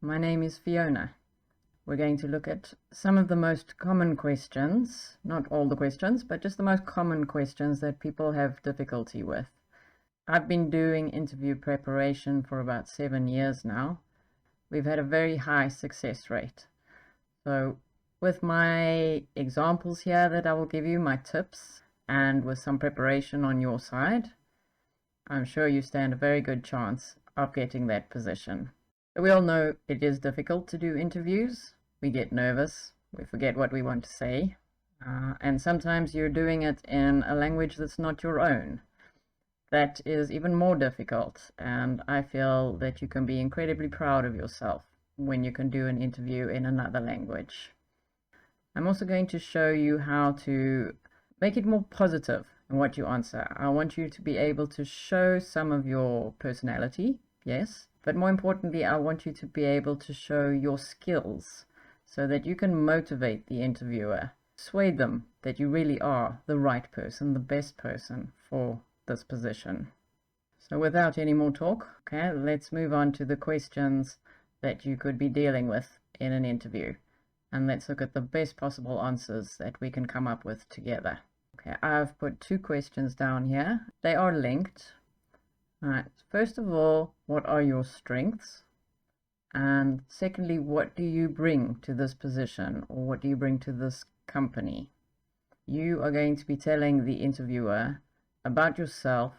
My name is Fiona. We're going to look at some of the most common questions, not all the questions, but just the most common questions that people have difficulty with. I've been doing interview preparation for about 7 years now. We've had a very high success rate. So with my examples here that I will give you, my tips, and with some preparation on your side, I'm sure you stand a very good chance of getting that position. We all know it is difficult to do interviews. We get nervous, we forget what we want to say, and sometimes you're doing it in a language that's not your own. That is even more difficult, and I feel that you can be incredibly proud of yourself when you can do an interview in another language. I'm also going to show you how to make it more positive in what you answer. I want you to be able to show some of your personality, yes, but more importantly, I want you to be able to show your skills so that you can motivate the interviewer, persuade them that you really are the right person, the best person for this position. So without any more talk, okay, let's move on to the questions that you could be dealing with in an interview. And let's look at the best possible answers that we can come up with together. Okay, I've put 2 questions down here. They are linked. All right, first of all, what are your strengths? And secondly, what do you bring to this position, or what do you bring to this company? You are going to be telling the interviewer about yourself,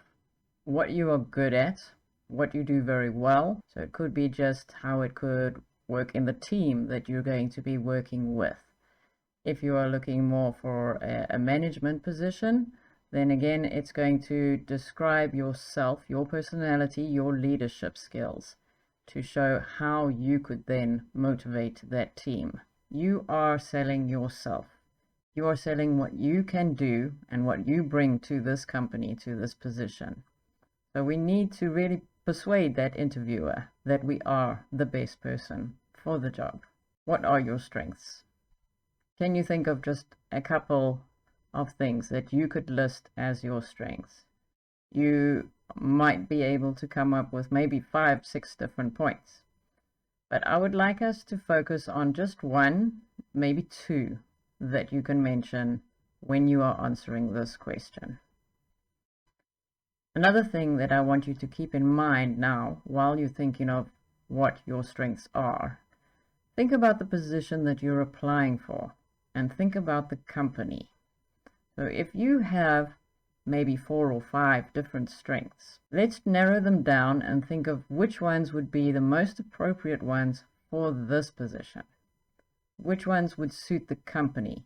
what you are good at, what you do very well. So it could be just how it could work in the team that you're going to be working with. If you are looking more for a management position, then again, it's going to describe yourself, your personality, your leadership skills to show how you could then motivate that team. You are selling yourself. You are selling what you can do and what you bring to this company, to this position. So we need to really persuade that interviewer that we are the best person for the job. What are your strengths? Can you think of just a couple of things that you could list as your strengths? You might be able to come up with maybe 5, 6 different points. But I would like us to focus on just 1, maybe 2 that you can mention when you are answering this question. Another thing that I want you to keep in mind now while you're thinking of what your strengths are, think about the position that you're applying for and think about the company. So if you have maybe 4 or 5 different strengths, let's narrow them down and think of which ones would be the most appropriate ones for this position. Which ones would suit the company?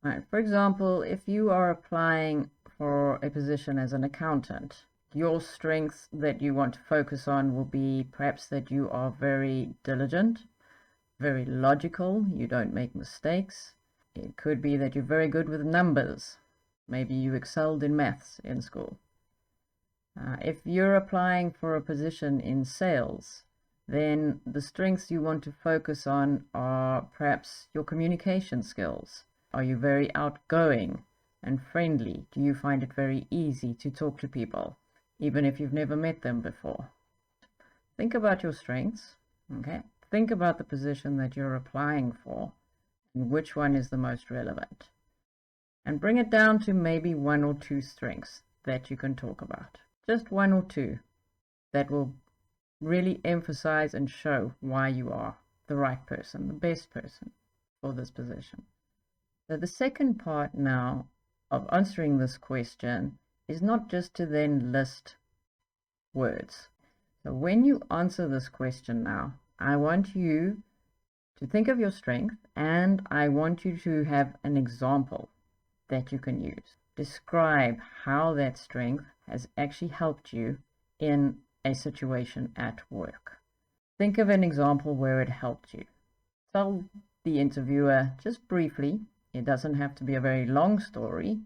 Right, for example, if you are applying for a position as an accountant, your strengths that you want to focus on will be perhaps that you are very diligent, very logical, you don't make mistakes. It could be that you're very good with numbers. Maybe you excelled in maths in school. If you're applying for a position in sales, then the strengths you want to focus on are perhaps your communication skills. Are you very outgoing and friendly? Do you find it very easy to talk to people, even if you've never met them before? Think about your strengths, okay? Think about the position that you're applying for and which one is the most relevant. And bring it down to maybe 1 or 2 strengths that you can talk about. Just 1 or 2 that will really emphasize and show why you are the right person, the best person for this position. So the second part now of answering this question is not just to then list words. So when you answer this question now, I want you to think of your strength and I want you to have an example that you can use. Describe how that strength has actually helped you in a situation at work. Think of an example where it helped you. Tell the interviewer just briefly, it doesn't have to be a very long story,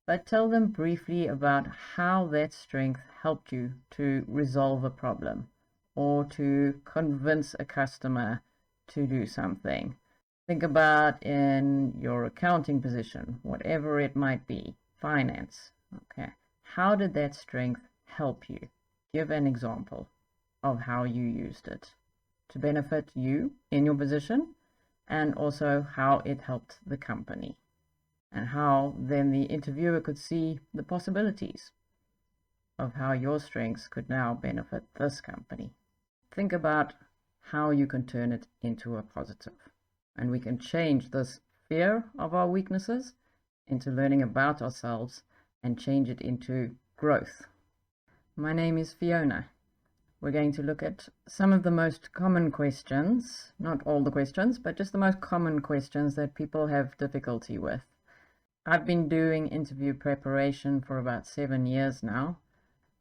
but tell them briefly about how that strength helped you to resolve a problem or to convince a customer to do something. Think about in your accounting position, whatever it might be, finance, okay? How did that strength help you? Give an example of how you used it. to benefit you in your position, and also how it helped the company, and how then the interviewer could see the possibilities of how your strengths could now benefit this company. Think about how you can turn it into a positive, and we can change this fear of our weaknesses into learning about ourselves and change it into growth. My name is Fiona. We're going to look at some of the most common questions, not all the questions, but just the most common questions that people have difficulty with. I've been doing interview preparation for about 7 years now.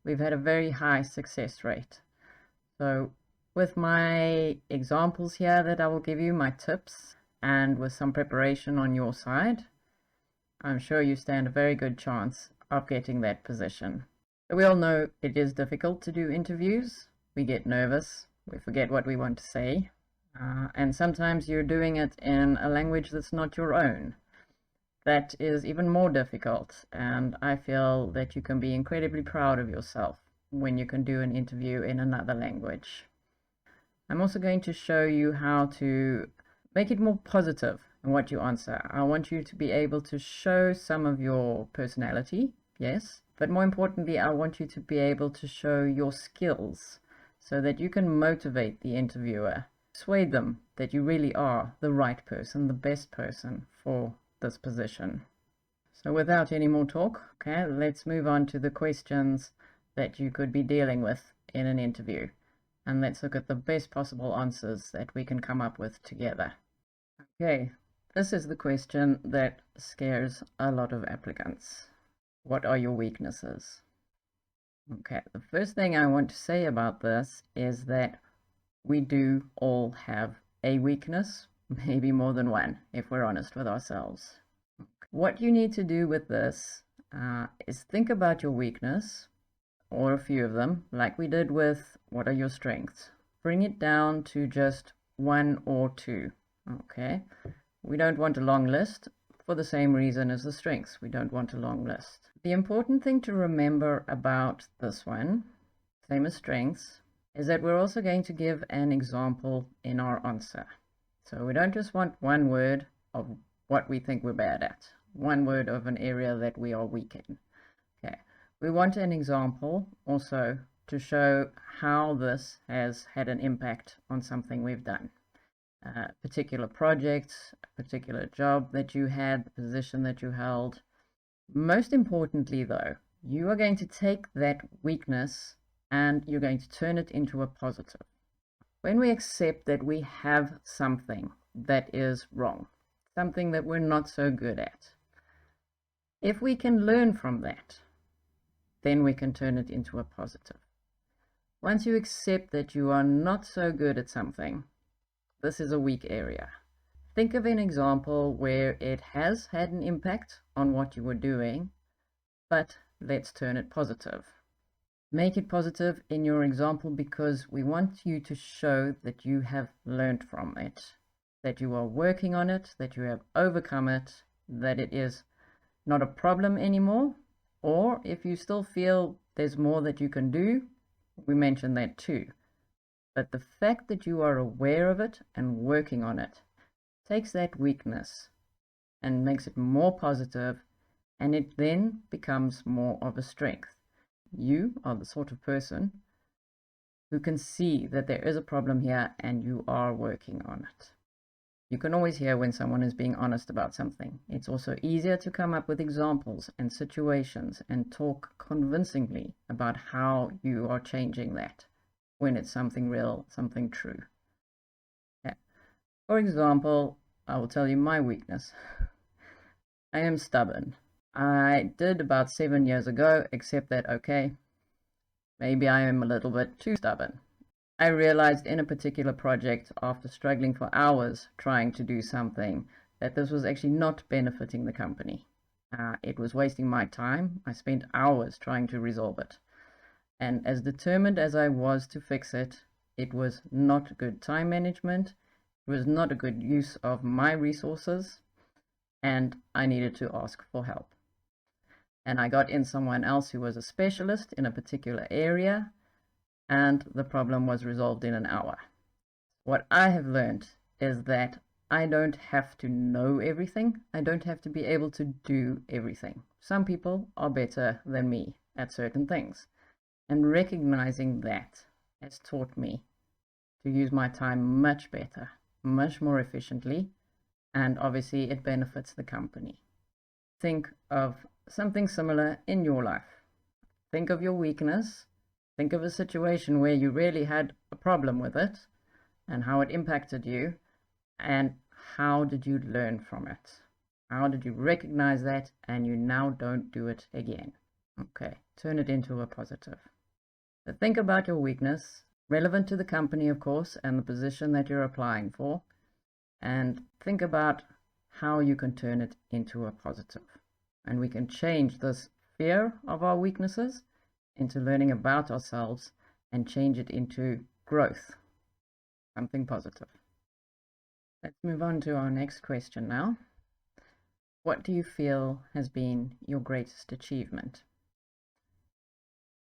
We've had a very high success rate. So with my examples here that I will give you, my tips, and with some preparation on your side, I'm sure you stand a very good chance of getting that position. We all know it is difficult to do interviews. We get nervous, we forget what we want to say, and sometimes you're doing it in a language that's not your own. That is even more difficult, and I feel that you can be incredibly proud of yourself when you can do an interview in another language. I'm also going to show you how to make it more positive in what you answer. I want you to be able to show some of your personality, yes, but more importantly, I want you to be able to show your skills so that you can motivate the interviewer, persuade them that you really are the right person, the best person for this position. So without any more talk, okay, let's move on to the questions that you could be dealing with in an interview. And let's look at the best possible answers that we can come up with together. Okay, this is the question that scares a lot of applicants. What are your weaknesses? Okay, the first thing I want to say about this is that we do all have a weakness, maybe more than one, if we're honest with ourselves. What you need to do with this is think about your weakness, or a few of them, like we did with what are your strengths. Bring it down to just one or two, okay? We don't want a long list for the same reason as the strengths. We don't want a long list. The important thing to remember about this one, same as strengths, is that we're also going to give an example in our answer. So we don't just want one word of what we think we're bad at, one word of an area that we are weak in. Okay. We want an example also to show how this has had an impact on something we've done. Particular projects, a particular job that you had, the position that you held. Most importantly though, you are going to take that weakness and you're going to turn it into a positive. When we accept that we have something that is wrong, something that we're not so good at, if we can learn from that, then we can turn it into a positive. Once you accept that you are not so good at something, this is a weak area. Think of an example where it has had an impact on what you were doing, but let's turn it positive. Make it positive in your example because we want you to show that you have learned from it, that you are working on it, that you have overcome it, that it is not a problem anymore, or if you still feel there's more that you can do, we mentioned that too. But the fact that you are aware of it and working on it takes that weakness and makes it more positive, and it then becomes more of a strength. You are the sort of person who can see that there is a problem here and you are working on it. You can always hear when someone is being honest about something. It's also easier to come up with examples and situations and talk convincingly about how you are changing that when it's something real, something true. Yeah. For example, I will tell you my weakness. I am stubborn. I did about 7 years ago accept that, okay, maybe I am a little bit too stubborn. I realized in a particular project, after struggling for hours trying to do something, that this was actually not benefiting the company. It was wasting my time. I spent hours trying to resolve it. And as determined as I was to fix it, it was not good time management. It was not a good use of my resources, and I needed to ask for help. And I got in someone else who was a specialist in a particular area, and the problem was resolved in an hour. What I have learned is that I don't have to know everything. I don't have to be able to do everything. Some people are better than me at certain things. And recognizing that has taught me to use my time much better, much more efficiently, and obviously it benefits the company. Think of something similar in your life. Think of your weakness. Think of a situation where you really had a problem with it and how it impacted you, and how did you learn from it? How did you recognize that and you now don't do it again? Okay, turn it into a positive. So think about your weakness, relevant to the company, of course, and the position that you're applying for, and think about how you can turn it into a positive. And we can change this fear of our weaknesses into learning about ourselves and change it into growth, something positive. Let's move on to our next question now. What do you feel has been your greatest achievement?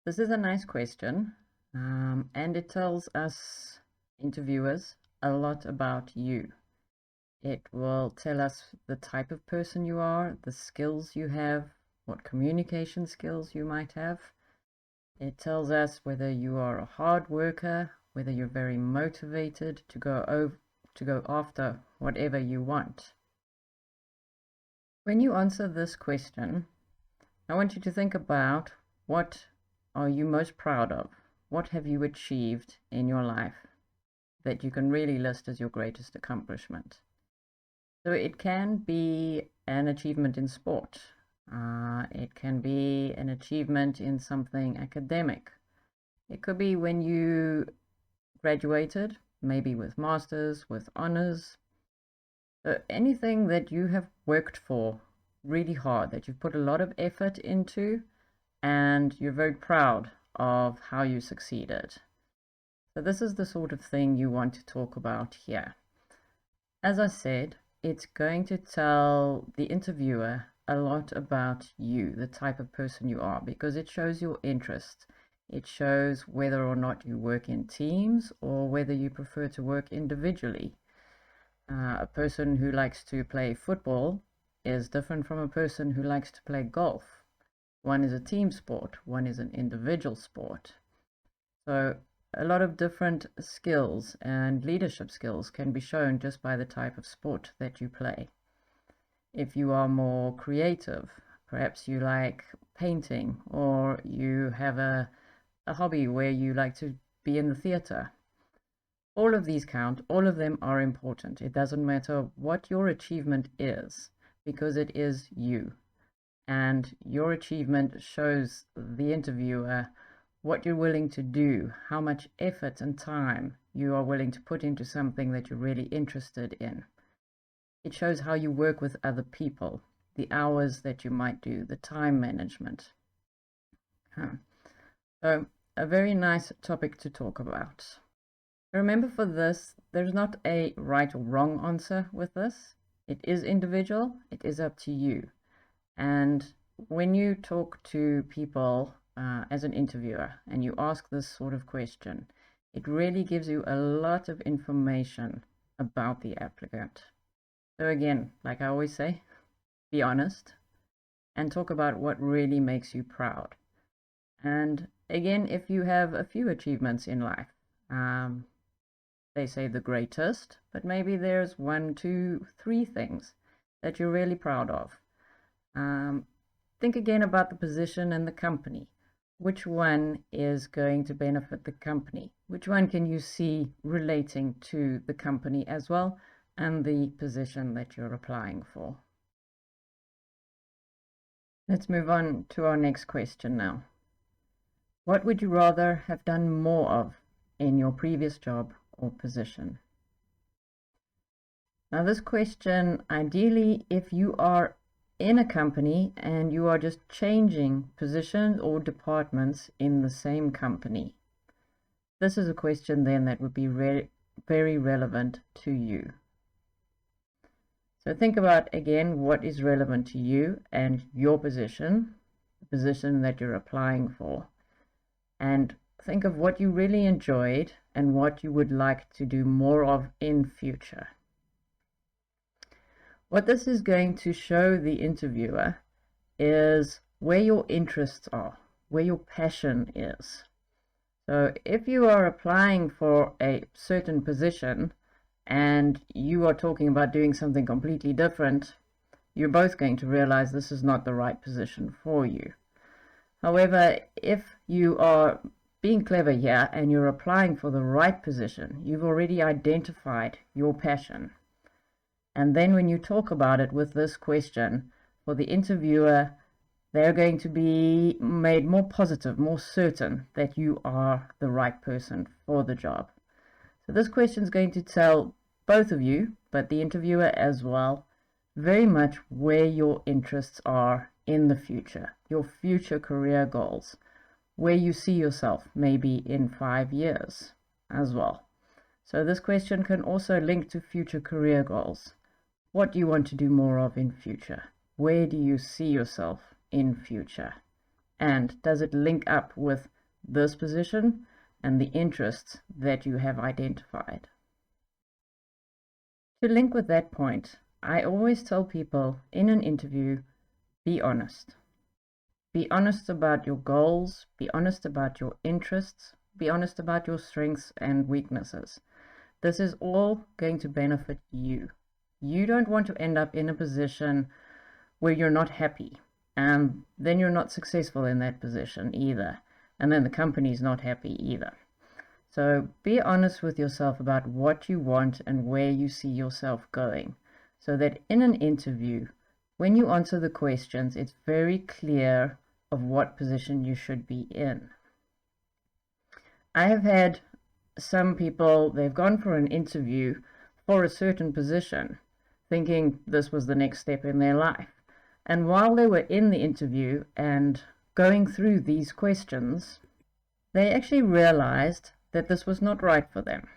This is a nice question, and it tells us interviewers a lot about you. It will tell us the type of person you are, the skills you have, what communication skills you might have. It tells us whether you are a hard worker, whether you're very motivated to go after whatever you want. When you answer this question, I want you to think about what are you most proud of? What have you achieved in your life that you can really list as your greatest accomplishment? So it can be an achievement in sport. It can be an achievement in something academic. It could be when you graduated, maybe with masters, with honors. So anything that you have worked for really hard, that you've put a lot of effort into, and you're very proud of how you succeeded. So this is the sort of thing you want to talk about here. As I said, it's going to tell the interviewer a lot about you, the type of person you are, because it shows your interest. It shows whether or not you work in teams or whether you prefer to work individually. A person who likes to play football is different from a person who likes to play golf. One is a team sport, one is an individual sport. So a lot of different skills and leadership skills can be shown just by the type of sport that you play. If you are more creative, perhaps you like painting, or you have a hobby where you like to be in the theater. All of these count, all of them are important. It doesn't matter what your achievement is, because it is you. And your achievement shows the interviewer what you're willing to do, how much effort and time you are willing to put into something that you're really interested in. It shows how you work with other people, the hours that you might do, the time management. So a very nice topic to talk about. Remember, for this, there's not a right or wrong answer with this. It is individual. It is up to you. And when you talk to people as an interviewer and you ask this sort of question, it really gives you a lot of information about the applicant. So again, like I always say, be honest and talk about what really makes you proud. And again, if you have a few achievements in life, they say the greatest, but maybe there's 1, 2, 3 things that you're really proud of. Think again about the position and the company. Which one is going to benefit the company? Which one can you see relating to the company as well, and the position that you're applying for? Let's move on to our next question now. What would you rather have done more of in your previous job or position? Now this question, ideally, if you are in a company and you are just changing positions or departments in the same company, this is a question then that would be very relevant to you. So think about again what is relevant to you and your position, the position that you're applying for, and think of what you really enjoyed and what you would like to do more of in future. What this is going to show the interviewer is where your interests are, where your passion is. So if you are applying for a certain position and you are talking about doing something completely different, you're both going to realize this is not the right position for you. However, if you are being clever here and you're applying for the right position, you've already identified your passion. And then when you talk about it with this question, for the interviewer, they're going to be made more positive, more certain that you are the right person for the job. So this question is going to tell both of you, but the interviewer as well, very much where your interests are in the future, your future career goals, where you see yourself maybe in 5 years as well. So this question can also link to future career goals. What do you want to do more of in future? Where do you see yourself in future? And does it link up with this position and the interests that you have identified? To link with that point, I always tell people in an interview, be honest. Be honest about your goals, be honest about your interests, be honest about your strengths and weaknesses. This is all going to benefit you. You don't want to end up in a position where you're not happy, and then you're not successful in that position either, and then the company's not happy either. So be honest with yourself about what you want and where you see yourself going, so that in an interview, when you answer the questions, it's very clear of what position you should be in. I have had some people, they've gone for an interview for a certain position, thinking this was the next step in their life. And while they were in the interview and going through these questions, they actually realized that this was not right for them.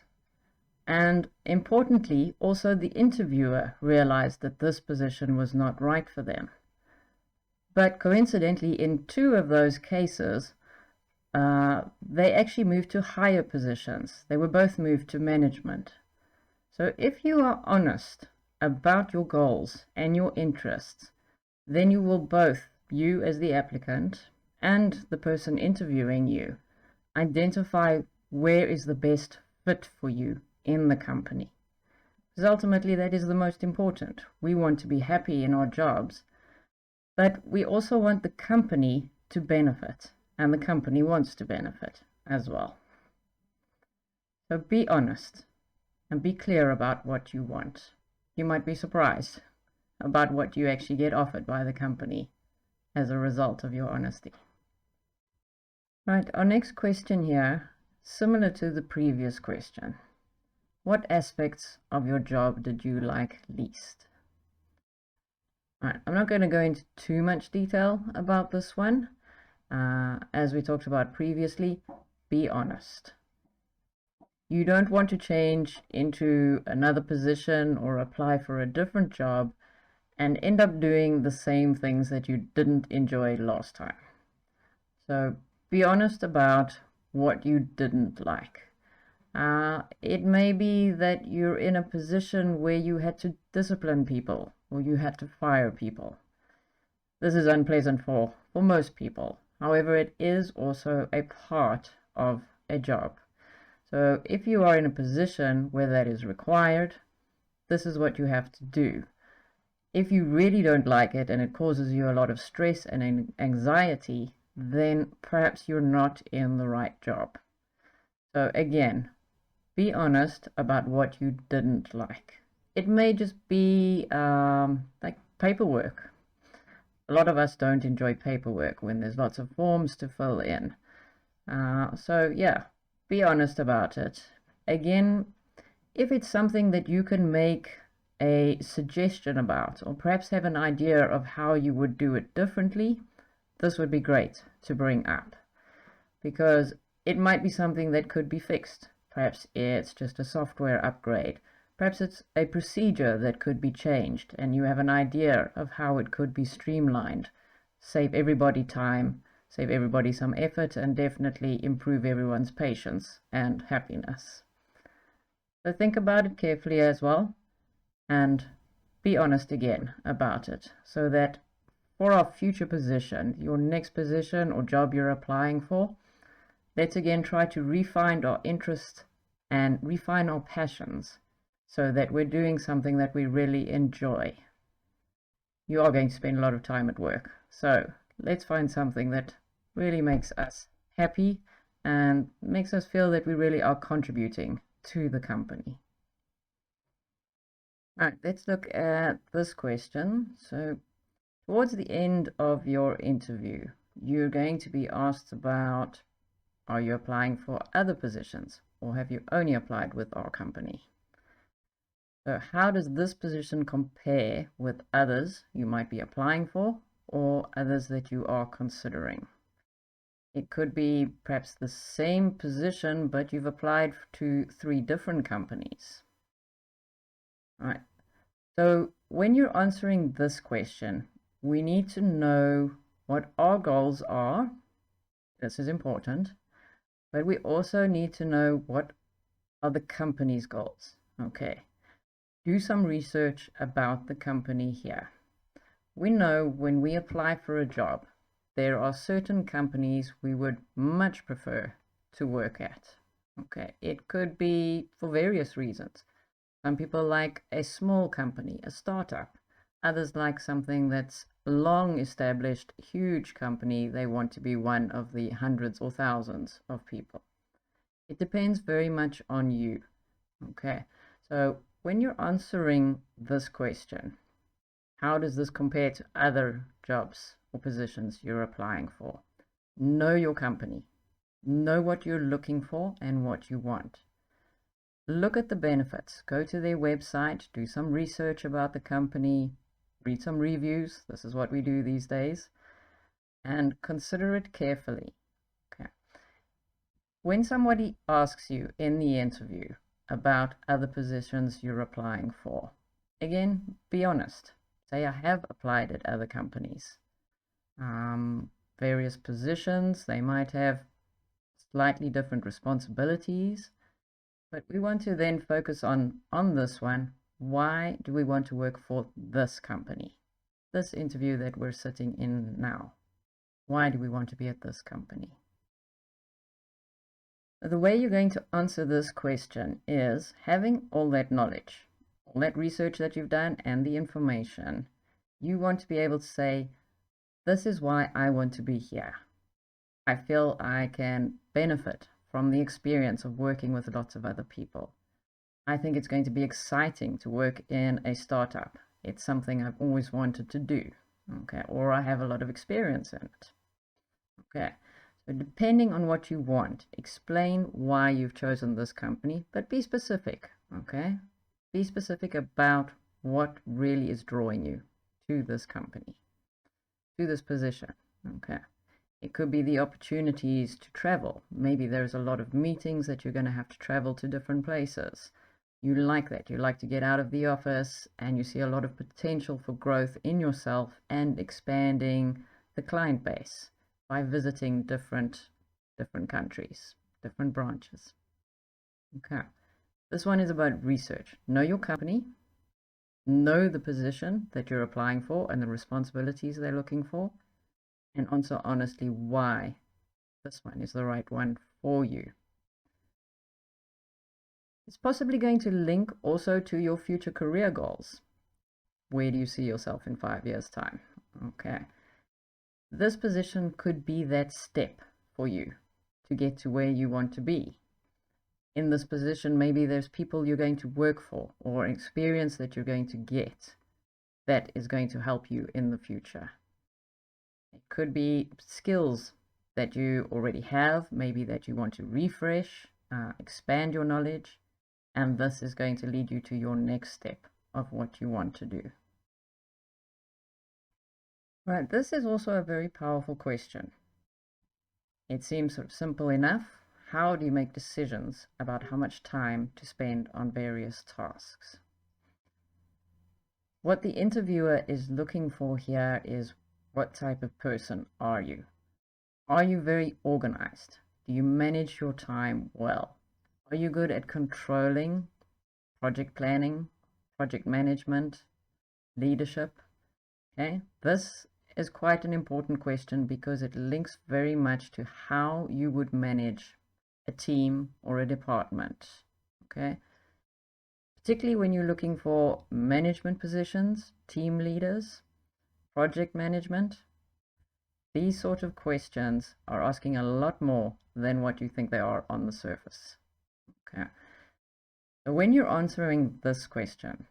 And importantly, also the interviewer realized that this position was not right for them. But coincidentally, in 2 of those cases, they actually moved to higher positions. They were both moved to management. So if you are honest about your goals and your interests, then you will both, you as the applicant and the person interviewing you, identify where is the best fit for you in the company. Because ultimately that is the most important. We want to be happy in our jobs, but we also want the company to benefit, and the company wants to benefit as well. So be honest and be clear about what you want. You might be surprised about what you actually get offered by the company as a result of your honesty. Right, our next question here, similar to the previous question. What aspects of your job did you like least? All right, I'm not going to go into too much detail about this one. As we talked about previously, be honest. You don't want to change into another position or apply for a different job and end up doing the same things that you didn't enjoy last time. So be honest about what you didn't like. It may be that you're in a position where you had to discipline people or you had to fire people. This is unpleasant for most people. However, it is also a part of a job. So if you are in a position where that is required, this is what you have to do. If you really don't like it and it causes you a lot of stress and anxiety, then perhaps you're not in the right job. So again, be honest about what you didn't like. It may just be like paperwork. A lot of us don't enjoy paperwork when there's lots of forms to fill in. So yeah, be honest about it. Again, if it's something that you can make a suggestion about, or perhaps have an idea of how you would do it differently, this would be great to bring up, because it might be something that could be fixed. Perhaps it's just a software upgrade. Perhaps it's a procedure that could be changed, and you have an idea of how it could be streamlined, save everybody time, save everybody some effort, and definitely improve everyone's patience and happiness. So think about it carefully as well, and be honest again about it, so that for our future position, your next position or job you're applying for, let's again try to refine our interests and refine our passions so that we're doing something that we really enjoy. You are going to spend a lot of time at work, so let's find something that really makes us happy and makes us feel that we really are contributing to the company. All right, let's look at this question. So towards the end of your interview, you're going to be asked about, are you applying for other positions, or have you only applied with our company? So how does this position compare with others you might be applying for, or others that you are considering? It could be perhaps the same position, but you've applied to 3 different companies. All right. So when you're answering this question, we need to know what our goals are. This is important. But we also need to know what are the company's goals. Okay. Do some research about the company here. We know when we apply for a job, there are certain companies we would much prefer to work at. Okay. It could be for various reasons. Some people like a small company, a startup. Others like something that's long established, huge company. They want to be one of the hundreds or thousands of people. It depends very much on you. Okay, so when you're answering this question, how does this compare to other jobs or positions you're applying for? Know your company. Know what you're looking for and what you want. Look at the benefits. Go to their website, do some research about the company, read some reviews. This is what we do these days. And consider it carefully. Okay. When somebody asks you in the interview about other positions you're applying for, again, be honest. Say, I have applied at other companies. Various positions, they might have slightly different responsibilities. But we want to then focus on this one. Why do we want to work for this company? This interview that we're sitting in now. Why do we want to be at this company? The way you're going to answer this question is having all that knowledge, all that research that you've done and the information. You want to be able to say, this is why I want to be here. I feel I can benefit from the experience of working with lots of other people. I think it's going to be exciting to work in a startup. It's something I've always wanted to do. Okay, or I have a lot of experience in it. Okay, so depending on what you want, explain why you've chosen this company, but be specific. Okay, be specific about what really is drawing you to this company, to this position. Okay. It could be the opportunities to travel. Maybe there's a lot of meetings that you're going to have to travel to different places. You like that. You like to get out of the office, and you see a lot of potential for growth in yourself and expanding the client base by visiting different countries, different branches. Okay. This one is about research. Know your company. Know the position that you're applying for and the responsibilities they're looking for. And answer honestly why this one is the right one for you. It's possibly going to link also to your future career goals. Where do you see yourself in 5 years' time? Okay. This position could be that step for you to get to where you want to be. In this position, maybe there's people you're going to work for or experience that you're going to get that is going to help you in the future. It could be skills that you already have, maybe that you want to refresh, expand your knowledge, and this is going to lead you to your next step of what you want to do. Right, this is also a very powerful question. It seems sort of simple enough. How do you make decisions about how much time to spend on various tasks? What the interviewer is looking for here is, what type of person are you? Are you very organized? Do you manage your time well? Are you good at controlling project planning, project management, leadership? Okay, this is quite an important question because it links very much to how you would manage a team or a department. Okay, particularly when you're looking for management positions, team leaders, project management. These sort of questions are asking a lot more than what you think they are on the surface. Okay. So when you're answering this question,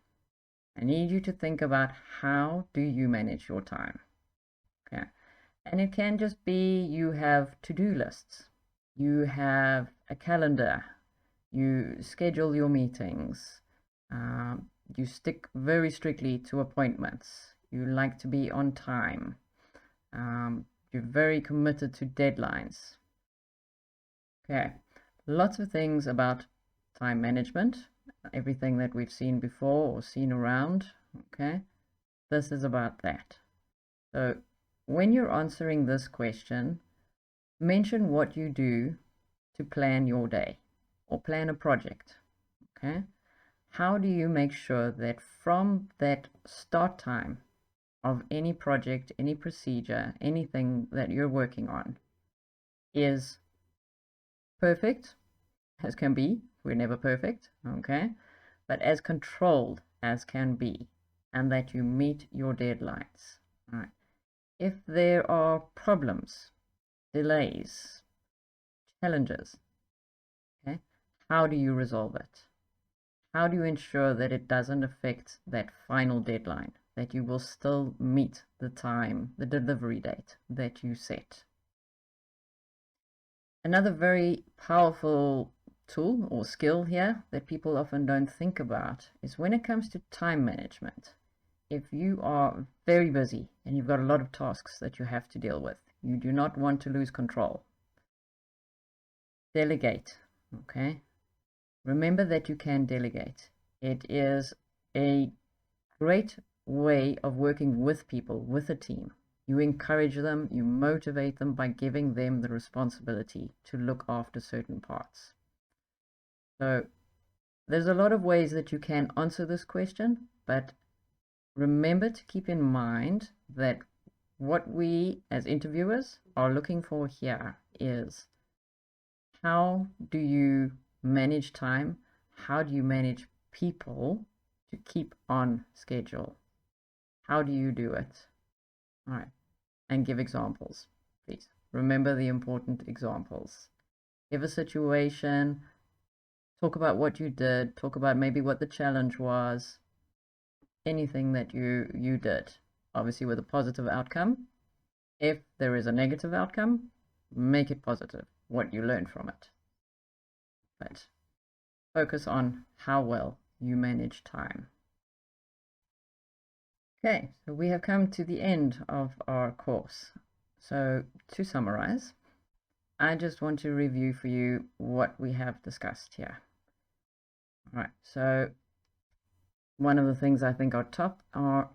I need you to think about how do you manage your time. Okay. And it can just be you have to-do lists, you have a calendar, you schedule your meetings, you stick very strictly to appointments, you like to be on time, you're very committed to deadlines. Okay, lots of things about time management, everything that we've seen before or seen around. Okay, this is about that. So when you're answering this question, mention what you do to plan your day or plan a project. Okay, how do you make sure that from that start time of any project, any procedure, anything that you're working on is perfect as can be? We're never perfect, okay, but as controlled as can be, and that you meet your deadlines. All right. If there are problems, delays, challenges, okay, how do you resolve it? How do you ensure that it doesn't affect that final deadline, that you will still meet the time, the delivery date that you set? Another very powerful tool or skill here that people often don't think about is when it comes to time management. If you are very busy and you've got a lot of tasks that you have to deal with, you do not want to lose control. Delegate, okay? Remember that you can delegate. It is a great way of working with people, with a team. You encourage them, you motivate them by giving them the responsibility to look after certain parts. So there's a lot of ways that you can answer this question, but remember to keep in mind that what we as interviewers are looking for here is how do you manage time? How do you manage people to keep on schedule? How do you do it? All right. And give examples, please. Remember the important examples. Give a situation, talk about what you did, talk about maybe what the challenge was, anything that you did, obviously with a positive outcome. If there is a negative outcome, make it positive, what you learned from it. But focus on how well you manage time. Okay, so we have come to the end of our course. So to summarize, I just want to review for you what we have discussed here. All right, so one of the things I think are top are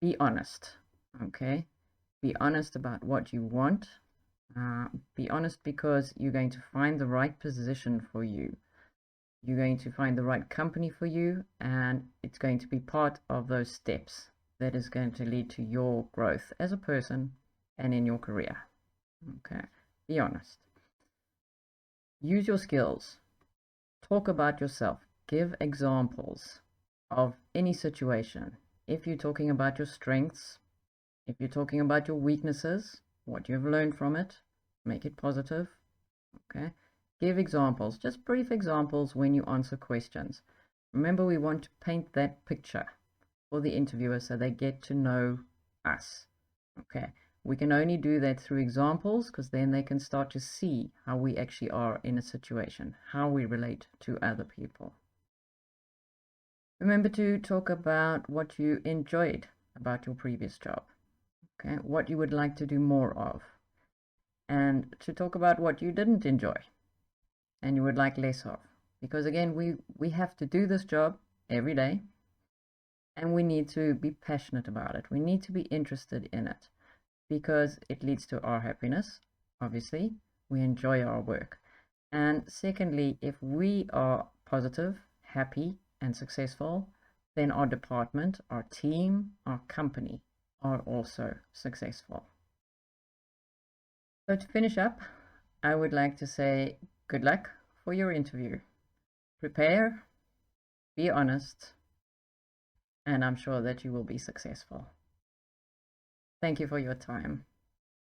be honest, okay? Be honest about what you want. Be honest because you're going to find the right position for you. You're going to find the right company for you, and it's going to be part of those steps that is going to lead to your growth as a person and in your career. Okay, be honest. Use your skills. Talk about yourself. Give examples of any situation. If you're talking about your strengths, if you're talking about your weaknesses, what you've learned from it, make it positive. Okay, give examples, just brief examples when you answer questions. Remember, we want to paint that picture for the interviewer so they get to know us. Okay, we can only do that through examples because then they can start to see how we actually are in a situation, how we relate to other people. Remember to talk about what you enjoyed about your previous job, okay, what you would like to do more of, and to talk about what you didn't enjoy and you would like less of. Because again, we have to do this job every day, and we need to be passionate about it. We need to be interested in it because it leads to our happiness, obviously, we enjoy our work. And secondly, if we are positive, happy, and successful, then our department, our team, our company are also successful. So to finish up, I would like to say good luck for your interview. Prepare, be honest, and I'm sure that you will be successful. Thank you for your time.